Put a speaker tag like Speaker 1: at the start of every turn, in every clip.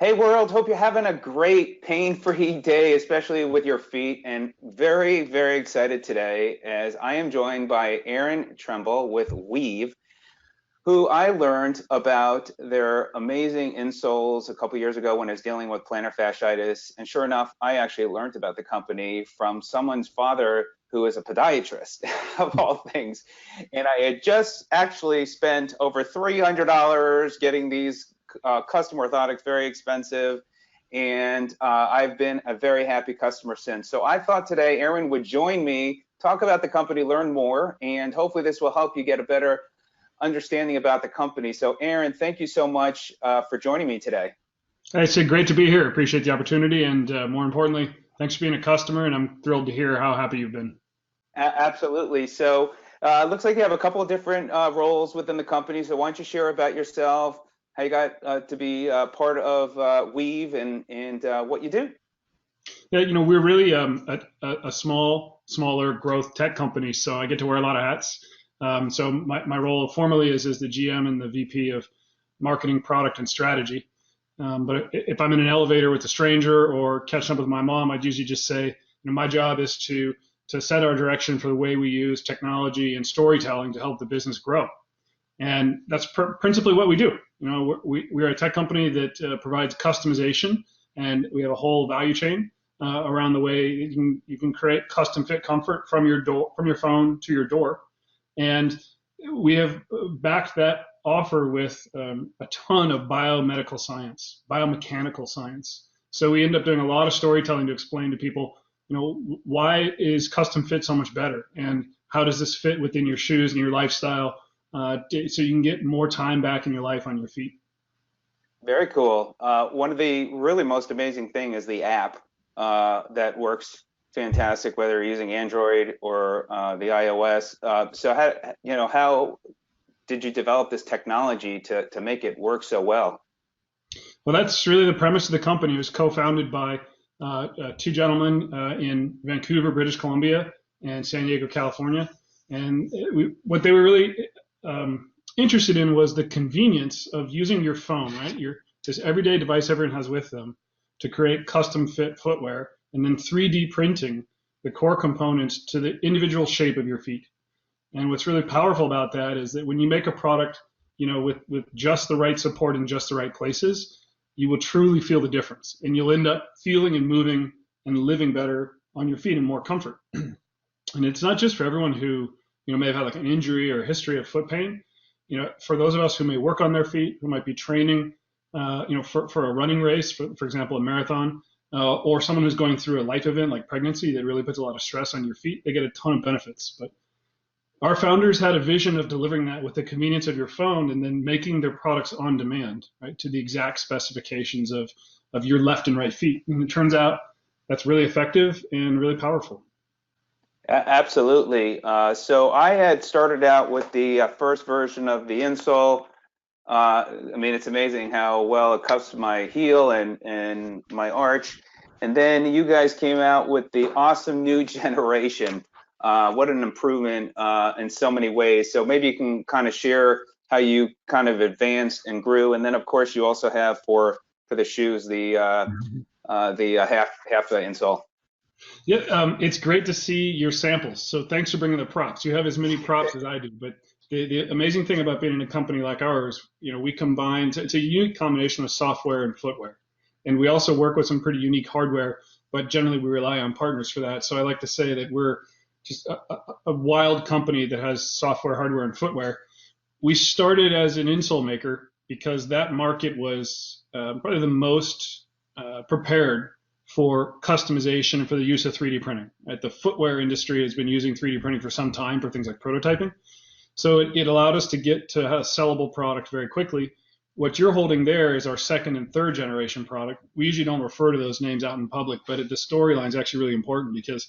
Speaker 1: Hey world, hope you're having a great pain-free day, especially with your feet. And very, very excited today as I am joined by Aaron Tremble with Weave, who I learned about their amazing insoles a couple years ago when I was dealing with plantar fasciitis. And sure enough, I actually learned about the company from someone's father who is a podiatrist, of all things. And I had just actually spent over $300 getting these custom orthotics, very expensive. And I've been a very happy customer since. So I thought today Aaron would join me, talk about the company, learn more, and hopefully this will help you get a better understanding about the company. So Aaron, thank you so much for joining me today.
Speaker 2: Hey, it's great to be here. Appreciate the opportunity, and more importantly, thanks for being a customer. And I'm thrilled to hear how happy you've been.
Speaker 1: Absolutely. So it looks like you have a couple of different roles within the company. So why don't you share about yourself, how you got to be part of Weave and what you do?
Speaker 2: Yeah, we're really a smaller growth tech company, so I get to wear a lot of hats. So my role formerly is as the GM and the VP of marketing, product, and strategy. But if I'm in an elevator with a stranger or catching up with my mom, I'd usually just say, my job is to set our direction for the way we use technology and storytelling to help the business grow. And that's principally what we do. We're a tech company that provides customization, and we have a whole value chain around the way you can create custom fit comfort from your door, from your phone to your door. And we have backed that offer with a ton of biomedical science, biomechanical science. So we end up doing a lot of storytelling to explain to people, why is custom fit so much better, and how does this fit within your shoes and your lifestyle, so you can get more time back in your life on your feet.
Speaker 1: Very cool. One of the really most amazing thing is the app that works fantastic, whether you're using Android or the iOS. So how did you develop this technology to make it work so well?
Speaker 2: Well, that's really the premise of the company. It was co-founded by two gentlemen in Vancouver, British Columbia, and San Diego, California. And what they were really interested in was the convenience of using your phone, right? This everyday device everyone has with them, to create custom fit footwear, and then 3D printing the core components to the individual shape of your feet. And what's really powerful about that is that when you make a product, with just the right support in just the right places, you will truly feel the difference, and you'll end up feeling and moving and living better on your feet in more comfort. And it's not just for everyone who, may have had like an injury or a history of foot pain. For those of us who may work on their feet, who might be training, for a running race, for example, a marathon, or someone who's going through a life event like pregnancy that really puts a lot of stress on your feet, they get a ton of benefits. But our founders had a vision of delivering that with the convenience of your phone, and then making their products on demand, right, to the exact specifications of your left and right feet. And it turns out that's really effective and really powerful.
Speaker 1: Absolutely. So I had started out with the first version of the insole. I mean, it's amazing how well it cups my heel and my arch. And then you guys came out with the awesome new generation. What an improvement in so many ways. So maybe you can kind of share how you kind of advanced and grew. And then, of course, you also have for the shoes the half the insole.
Speaker 2: Yeah, it's great to see your samples. So thanks for bringing the props. You have as many props as I do, but the amazing thing about being in a company like ours, we combine, it's a unique combination of software and footwear. And we also work with some pretty unique hardware, but generally we rely on partners for that. So I like to say that we're just a wild company that has software, hardware, and footwear. We started as an insole maker because that market was probably the most prepared for customization and for the use of 3D printing. Right? The footwear industry has been using 3D printing for some time for things like prototyping. So it allowed us to get to a sellable product very quickly. What you're holding there is our second and third generation product. We usually don't refer to those names out in public, but the storyline is actually really important, because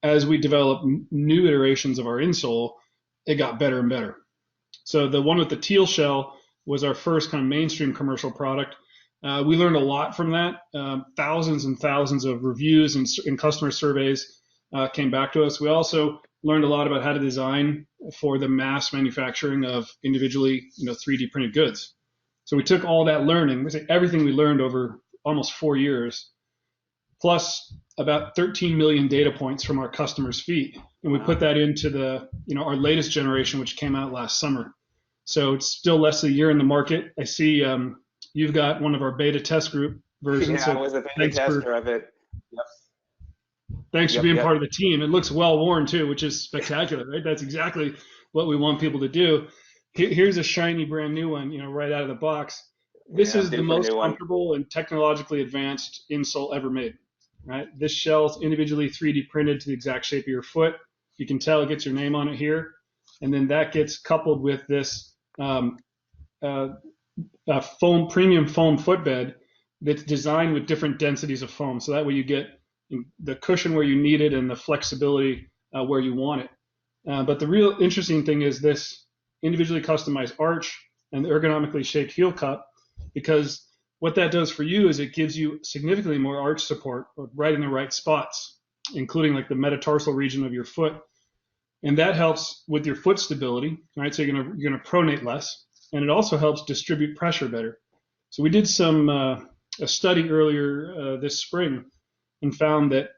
Speaker 2: as we develop new iterations of our insole, it got better and better. So the one with the teal shell was our first kind of mainstream commercial product. We learned a lot from that. Thousands and thousands of reviews and customer surveys came back to us. We also learned a lot about how to design for the mass manufacturing of individually, 3D printed goods. So we took all that learning, everything we learned over almost 4 years, plus about 13 million data points from our customers' feet. And we put that into our latest generation, which came out last summer. So it's still less than a year in the market. I see you've got one of our beta test group versions.
Speaker 1: Yeah,
Speaker 2: So
Speaker 1: I was a beta tester of it. Yep.
Speaker 2: Thanks for
Speaker 1: Yep.
Speaker 2: being
Speaker 1: Yep.
Speaker 2: part of the team. It looks well worn too, which is spectacular, right? That's exactly what we want people to do. Here's a shiny brand new one, right out of the box. This
Speaker 1: Yeah, I'm
Speaker 2: is the
Speaker 1: due for a
Speaker 2: most
Speaker 1: new one.
Speaker 2: comfortable and technologically advanced insole ever made, right? This shell's individually 3D printed to the exact shape of your foot. You can tell it gets your name on it here. And then that gets coupled with this premium foam footbed that's designed with different densities of foam. So that way you get the cushion where you need it and the flexibility where you want it. But the real interesting thing is this individually customized arch and the ergonomically shaped heel cup, because what that does for you is it gives you significantly more arch support right in the right spots, including like the metatarsal region of your foot. And that helps with your foot stability, right? So you're gonna pronate less, and it also helps distribute pressure better. So we did a study earlier this spring and found that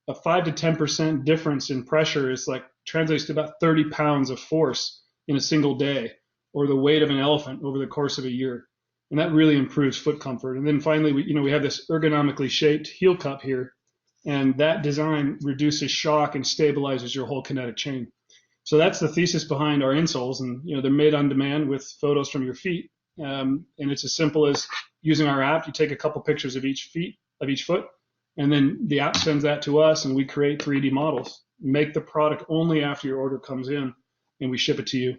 Speaker 2: a 5 to 10% difference in pressure is like translates to about 30 pounds of force in a single day, or the weight of an elephant over the course of a year. And that really improves foot comfort. And then finally, we have this ergonomically shaped heel cup here, and that design reduces shock and stabilizes your whole kinetic chain. So that's the thesis behind our insoles, and they're made on demand with photos from your feet. And it's as simple as using our app. You take a couple pictures of each foot, and then the app sends that to us, and we create 3D models. Make the product only after your order comes in, and we ship it to you.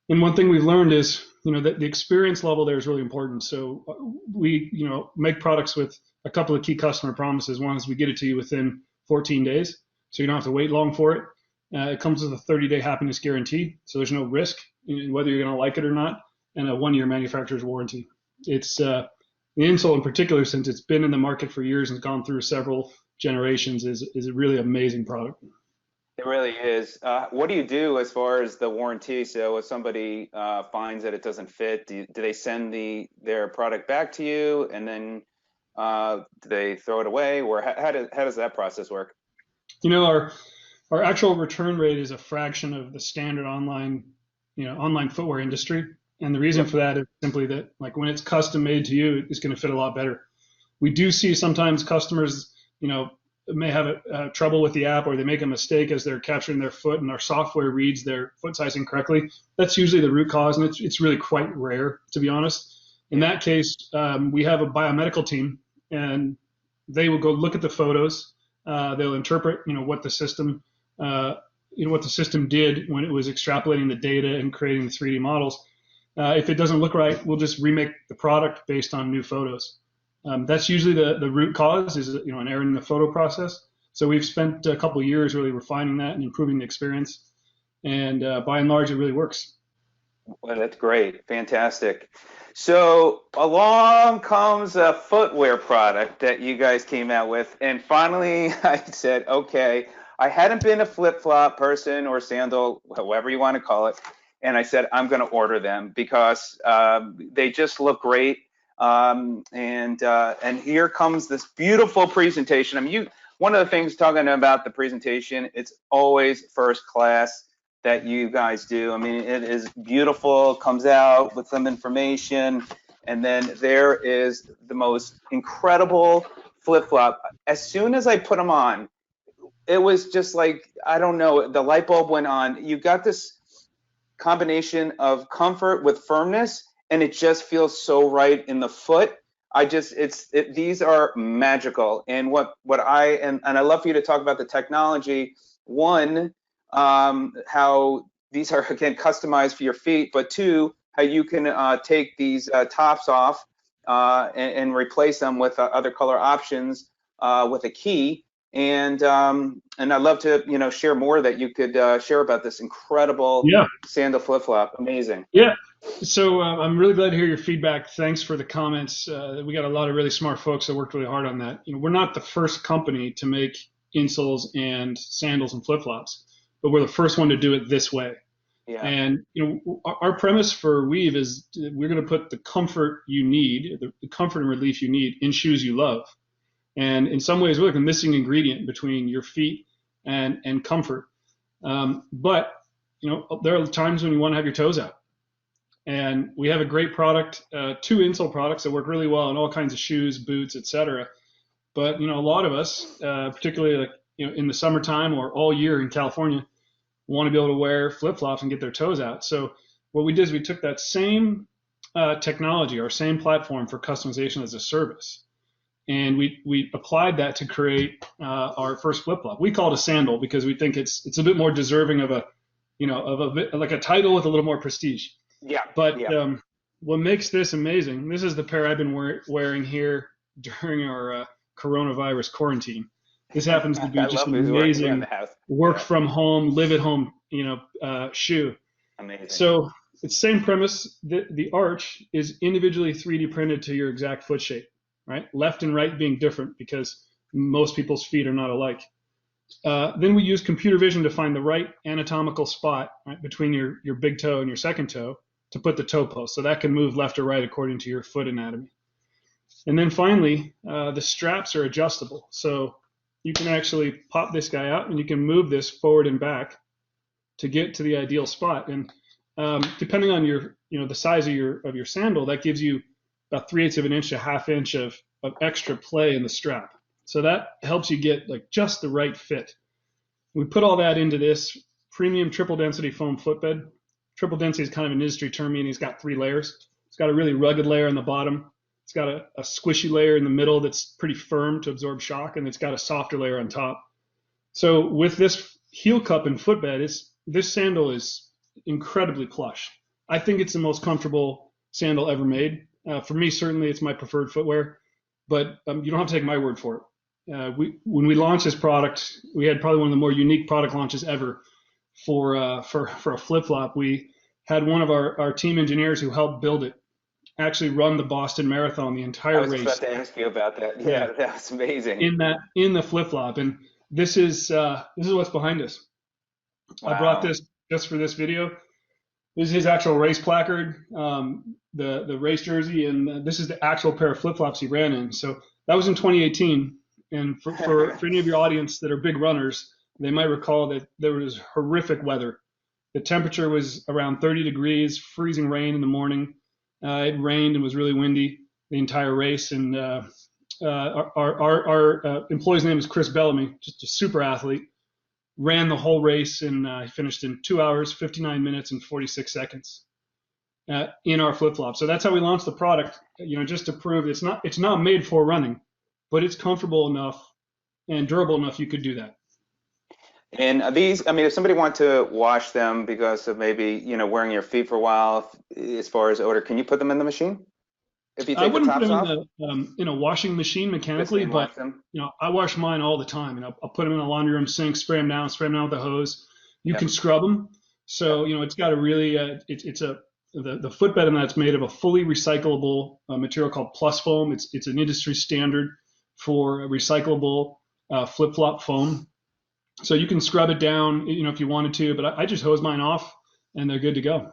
Speaker 2: And one thing we've learned is, that the experience level there is really important. So we, make products with a couple of key customer promises. One is we get it to you within 14 days, so you don't have to wait long for it. It comes with a 30-day happiness guarantee, so there's no risk in whether you're going to like it or not, and a 1-year manufacturer's warranty. It's the insole in particular, since it's been in the market for years and gone through several generations, is a really amazing product.
Speaker 1: It really is. What do you do as far as the warranty? So if somebody finds that it doesn't fit, do they send their product back to you, and then do they throw it away, or how does that process work?
Speaker 2: Our actual return rate is a fraction of the standard online footwear industry. And the reason for that is simply that, like, when it's custom made to you, it's going to fit a lot better. We do see sometimes customers, may have trouble with the app, or they make a mistake as they're capturing their foot and our software reads their foot size incorrectly. That's usually the root cause, and it's really quite rare, to be honest. In that case, we have a biomedical team, and they will go look at the photos. They'll interpret, what the system did when it was extrapolating the data and creating the 3D models. If it doesn't look right, we'll just remake the product based on new photos. That's usually the root cause, is an error in the photo process. So we've spent a couple of years really refining that and improving the experience. And by and large, it really works.
Speaker 1: Well, that's great. Fantastic. So along comes a footwear product that you guys came out with. And finally, I said, okay, I hadn't been a flip-flop person or sandal, however you want to call it. And I said, I'm going to order them because they just look great. And here comes this beautiful presentation. I mean, one of the things talking about the presentation, it's always first class that you guys do. I mean, it is beautiful, comes out with some information, and then there is the most incredible flip-flop. As soon as I put them on, it was just like, I don't know, the light bulb went on. You got this combination of comfort with firmness, and it just feels so right in the foot. These are magical. And what and I love for you to talk about the technology. One, how these are, again, customized for your feet, but two, how you can take these tops off and replace them with other color options with a key. And I'd love to share more that you could share about this incredible sandal flip-flop. Amazing.
Speaker 2: Yeah. So I'm really glad to hear your feedback. Thanks for the comments. We got a lot of really smart folks that worked really hard on that. We're not the first company to make insoles and sandals and flip-flops, but we're the first one to do it this way.
Speaker 1: Yeah.
Speaker 2: And our premise for Weave is we're going to put the comfort you need, the comfort and relief you need in shoes you love. And in some ways, we're like a missing ingredient between your feet and comfort. But there are times when you want to have your toes out. And we have a great product, two insole products that work really well in all kinds of shoes, boots, etc. But a lot of us, particularly like in the summertime or all year in California, want to be able to wear flip-flops and get their toes out. So what we did is we took that same technology, our same platform for customization as a service, and we applied that to create our first flip-flop. We call it a sandal because we think it's a bit more deserving of like a title with a little more prestige.
Speaker 1: Yeah.
Speaker 2: But
Speaker 1: Yeah.
Speaker 2: what makes this amazing, this is the pair I've been wearing here during our coronavirus quarantine. This happens to be
Speaker 1: I
Speaker 2: just
Speaker 1: love
Speaker 2: an
Speaker 1: who's working around
Speaker 2: amazing
Speaker 1: the house.
Speaker 2: work
Speaker 1: Yeah.
Speaker 2: from home, live at home, shoe.
Speaker 1: Amazing.
Speaker 2: So it's same premise. The arch is individually 3D printed to your exact foot shape, right? Left and right being different because most people's feet are not alike. Then we use computer vision to find the right anatomical spot, right, between your big toe and your second toe to put the toe post. So that can move left or right according to your foot anatomy. And then finally, the straps are adjustable. So you can actually pop this guy out and you can move this forward and back to get to the ideal spot. And depending on the size of your sandal, that gives you about 3/8 of an inch to 1/2 inch of extra play in the strap. So that helps you get like just the right fit. We put all that into this premium triple density foam footbed. Triple density is kind of an industry term, meaning it's got 3 layers. It's got a really rugged layer on the bottom. It's got a squishy layer in the middle that's pretty firm to absorb shock, and it's got a softer layer on top. So with this heel cup and footbed, this sandal is incredibly plush. I think it's the most comfortable sandal ever made. For me, certainly, it's my preferred footwear, but you don't have to take my word for it. When we launched this product, we had probably one of the more unique product launches ever for a flip flop. We had one of our team engineers who helped build it actually run the Boston Marathon, the
Speaker 1: I
Speaker 2: entire
Speaker 1: was just
Speaker 2: race.
Speaker 1: about to ask you about that.
Speaker 2: Yeah,
Speaker 1: Yeah, that's amazing.
Speaker 2: in the flip flop, and this is what's behind us. I brought
Speaker 1: Wow.
Speaker 2: this just for this video. This is his actual race placard, the race jersey, and this is the actual pair of flip flops he ran in. So that was in 2018. And for any of your audience that are big runners, they might recall that there was horrific weather. The temperature was around 30 degrees, freezing rain in the morning. It rained and was really windy the entire race. And our employee's name is Chris Bellamy, just a super athlete. Ran the whole race and he finished in 2 hours, 59 minutes, and 46 seconds in our flip flop. So that's how we launched the product. Just to prove it's not made for running, but it's comfortable enough and durable enough you could do that.
Speaker 1: And these, I mean, if somebody wanted to wash them because of maybe, wearing your feet for a while, as far as odor, can you put them in the machine if you
Speaker 2: I
Speaker 1: take the
Speaker 2: wouldn't put
Speaker 1: tops
Speaker 2: them
Speaker 1: off?
Speaker 2: in a washing machine
Speaker 1: Just
Speaker 2: mechanically,
Speaker 1: hand
Speaker 2: but
Speaker 1: wash them?
Speaker 2: I wash mine all the time, and I'll put them in a laundry room sink, spray them down with the hose. You can
Speaker 1: Yep.
Speaker 2: scrub them, so
Speaker 1: Yep.
Speaker 2: It's got a really the footbed in that's made of a fully recyclable material called Plus Foam. It's an industry standard for recyclable flip flop foam. So you can scrub it down, if you wanted to, but I just hose mine off and they're good to go.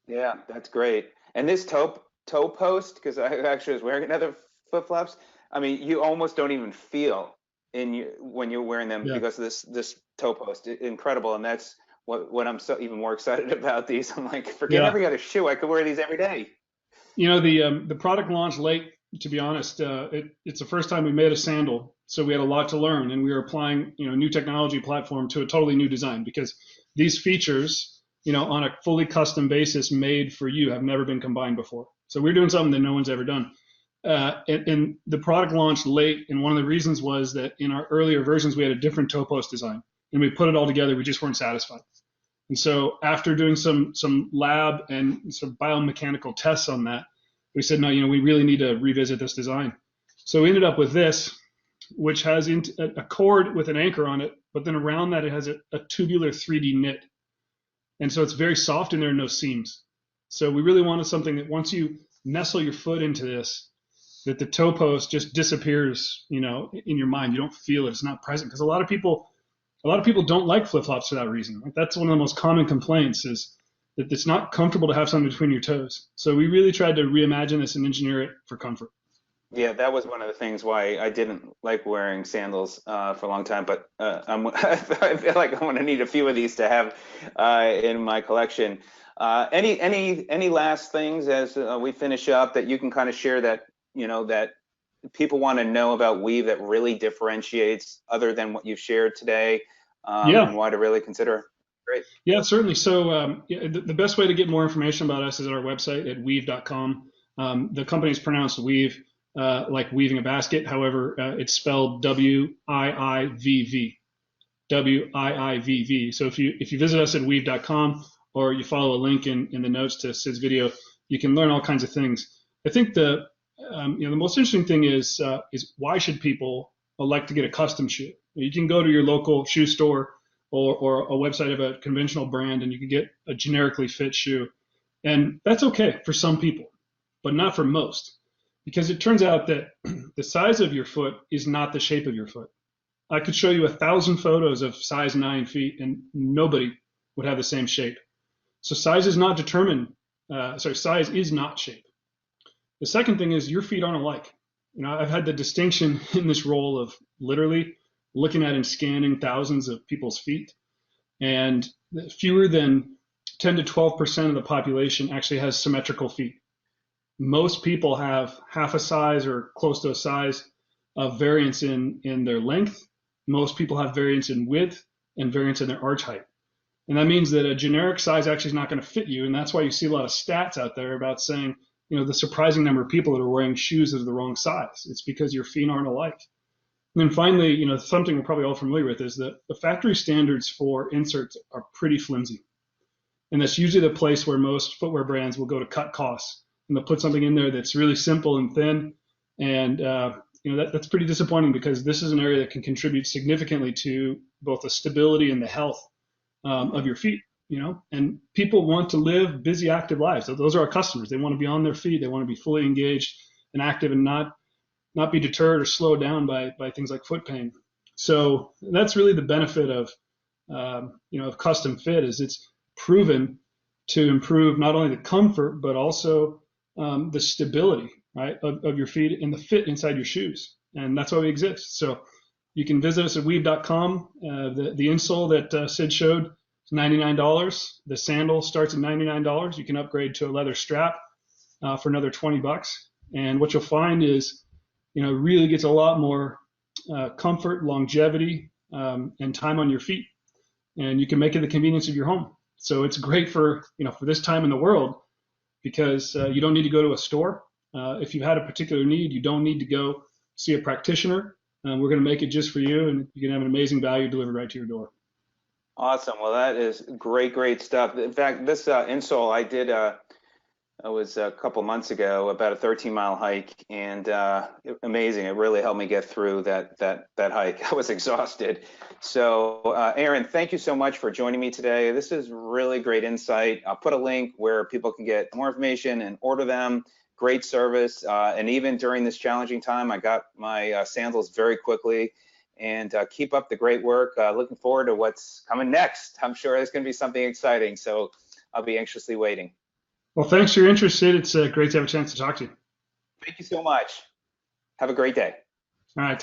Speaker 1: Yeah, that's great. And this toe post, because I actually was wearing another flip flops. I mean, you almost don't even feel when you're wearing them
Speaker 2: Yeah.
Speaker 1: because of this toe post. Incredible, and that's what I'm so even more excited about these. I'm like, forget
Speaker 2: Yeah.
Speaker 1: every other shoe. I could wear these every day.
Speaker 2: The product launched late, to be honest. It's the first time we made a sandal, so we had a lot to learn, and we were applying new technology platform to a totally new design because these features, on a fully custom basis made for you have never been combined before. So we're doing something that no one's ever done. And the product launched late, and one of the reasons was that in our earlier versions we had a different toe post design, and we put it all together. We just weren't satisfied. And so after doing some lab and some biomechanical tests on that, we said, no, we really need to revisit this design. So we ended up with this, which has a cord with an anchor on it, but then around that it has a tubular 3D knit. And so it's very soft and there are no seams. So we really wanted something that once you nestle your foot into this, that the toe post just disappears, in your mind. You don't feel it. It's not present. Because a lot of people don't like flip flops for that reason. Like that's one of the most common complaints is, that it's not comfortable to have something between your toes. So we really tried to reimagine this and engineer it for comfort.
Speaker 1: Yeah, that was one of the things why I didn't like wearing sandals for a long time. But I feel like I'm going to need a few of these to have in my collection. Any last things as we finish up that you can kind of share that that people want to know about Weave that really differentiates other than what you've shared today,
Speaker 2: Yeah,
Speaker 1: and why to really consider? Great.
Speaker 2: yeah, certainly. So yeah, the best way to get more information about us is at our website at weave.com. The company is pronounced Weave, like weaving a basket. However, it's spelled WIIVV. WIIVV. So if you visit us at weave.com or you follow a link in the notes to Sid's video, you can learn all kinds of things. I think the most interesting thing is why should people elect to get a custom shoe? You can go to your local shoe store or a website of a conventional brand and you can get a generically fit shoe. And that's okay for some people, but not for most, because it turns out that the size of your foot is not the shape of your foot. I could show you 1,000 photos of size 9 feet and nobody would have the same shape. So size is not size is not shape. The second thing is your feet aren't alike. I've had the distinction in this role of literally looking at and scanning thousands of people's feet, and fewer than 10 to 12% of the population actually has symmetrical feet. Most people have half a size or close to a size of variance in their length. Most people have variance in width and variance in their arch height. And that means that a generic size actually is not going to fit you. And that's why you see a lot of stats out there about saying, the surprising number of people that are wearing shoes that are the wrong size. It's because your feet aren't alike. And then finally, something we're probably all familiar with is that the factory standards for inserts are pretty flimsy. And that's usually the place where most footwear brands will go to cut costs. And they'll put something in there that's really simple and thin. And, that's pretty disappointing because this is an area that can contribute significantly to both the stability and the health of your feet. And people want to live busy, active lives. So those are our customers. They want to be on their feet. They want to be fully engaged and active and not be deterred or slowed down by things like foot pain. So that's really the benefit of custom fit is it's proven to improve not only the comfort but also the stability, right, of your feet and the fit inside your shoes. And that's why we exist. So you can visit us at weave.com. The insole that Sid showed is $99. The sandal starts at $99. You can upgrade to a leather strap for another $20. And what you'll find is, really gets a lot more comfort, longevity, and time on your feet. And you can make it the convenience of your home. So it's great for this time in the world because you don't need to go to a store. If you had a particular need, you don't need to go see a practitioner. We're going to make it just for you, and you can have an amazing value delivered right to your door.
Speaker 1: Awesome. Well, that is great stuff. In fact, this insole I did. It was a couple months ago, about a 13-mile hike, and amazing. It really helped me get through that hike. I was exhausted. So, Aaron, thank you so much for joining me today. This is really great insight. I'll put a link where people can get more information and order them. Great service, and even during this challenging time, I got my sandals very quickly. And keep up the great work. Looking forward to what's coming next. I'm sure there's going to be something exciting. So I'll be anxiously waiting.
Speaker 2: Well, thanks for your interest, Sid. It's great to have a chance to talk to you.
Speaker 1: Thank you so much. Have a great day.
Speaker 2: All right.